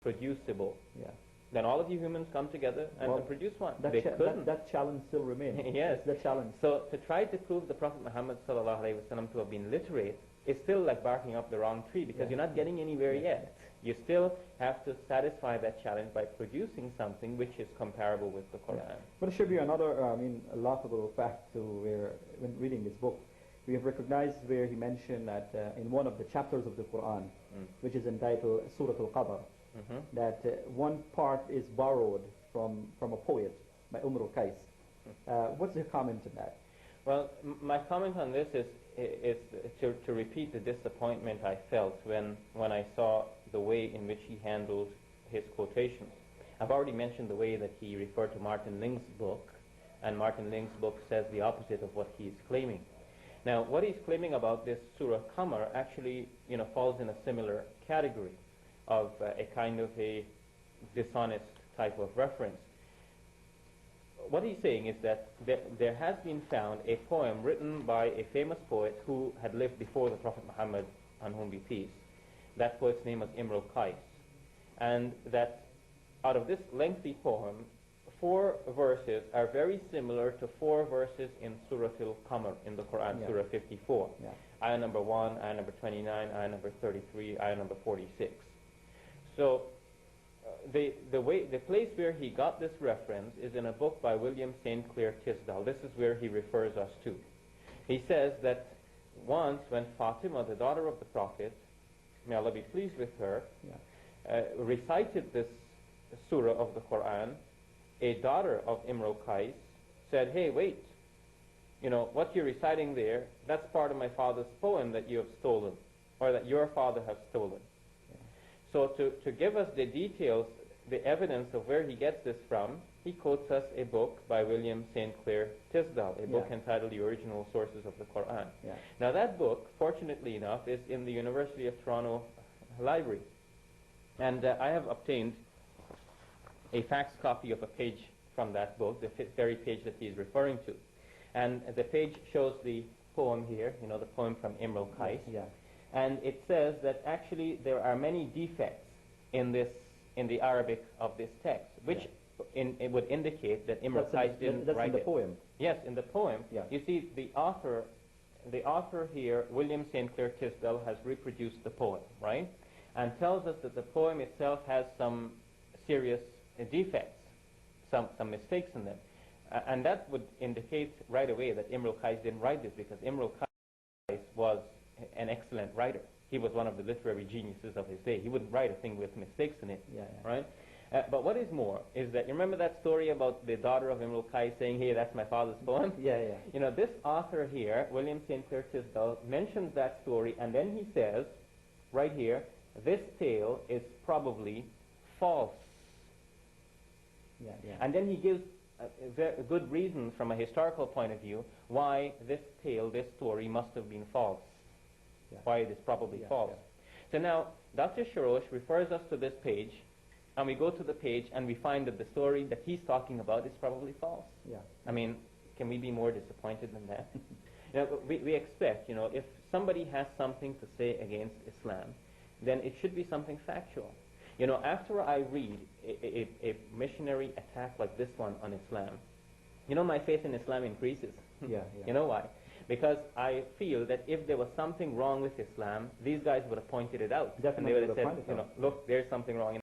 producible, Yeah. then all of you humans come together and produce one. They couldn't. That challenge still remains. Yes. That's the challenge. So to try to prove the Prophet Muhammad sallallahu alaihi wasallam to have been literate is still like barking up the wrong tree, because you're not getting anywhere yet. You still have to satisfy that challenge by producing something which is comparable with the Quran. Yeah. But it should be another, laughable fact to where, when reading this book, we have recognized where he mentioned that in one of the chapters of the Quran, which is entitled Surah Al-Qadr, that one part is borrowed from a poet by al-Qais. What's your comment on that? Well, my comment on this is to repeat the disappointment I felt when I saw the way in which he handled his quotations. I've already mentioned the way that he referred to Martin Ling's book, and Martin Ling's book says the opposite of what he's claiming. Now, what he's claiming about this Surah Qamar actually, falls in a similar category of a kind of a dishonest type of reference. What he's saying is that there has been found a poem written by a famous poet who had lived before the Prophet Muhammad, on whom be peace. That poet's name was Imrul Qais. And that out of this lengthy poem, 4 verses are very similar to 4 verses in Surah Al-Qamar in the Quran, Surah 54. Ayah number 1, ayah number 29, ayah number 33, ayah number 46. So the place where he got this reference is in a book by William St. Clair Tisdall. This is where he refers us to. He says that once when Fatima, the daughter of the Prophet, may Allah be pleased with her, recited this surah of the Quran, a daughter of Imrul Qais said, "Hey, wait, what you're reciting there, that's part of my father's poem that you have stolen, or that your father has stolen." So to give us the details, the evidence of where he gets this from, he quotes us a book by William St. Clair Tisdall, a book entitled The Original Sources of the Quran. Now that book, fortunately enough, is in the University of Toronto library. And I have obtained a fax copy of a page from that book, the very page that he is referring to. And the page shows the poem here, the poem from Imrul Qais. And it says that actually there are many defects in the Arabic of this text, which it would indicate that Imrul Qais didn't write in the poem. Yes, in the poem. You see, the author here, William St. Clair Tisdall, has reproduced the poem, right? And tells us that the poem itself has some serious defects, some mistakes in them. And that would indicate right away that Imrul Qais didn't write this, because Imrul Qais was an excellent writer. He was one of the literary geniuses of his day. He wouldn't write a thing with mistakes in it, right? But what is more is that, you remember that story about the daughter of Imrul Qais saying, "Hey, that's my father's poem"? This author here, William St. Clair Tisdall, mentions that story, and then he says, right here, this tale is probably false. And then he gives good reasons from a historical point of view why this tale, this story, must have been false. Why it is probably false. So now, Dr. Sharosh refers us to this page, and we go to the page and we find that the story that he's talking about is probably false. I mean, can we be more disappointed than that? We expect, if somebody has something to say against Islam, then it should be something factual. After I read a missionary attack like this one on Islam, my faith in Islam increases. You know why? Because I feel that if there was something wrong with Islam, these guys would have pointed it out. Definitely and they would have said, look, there's something wrong in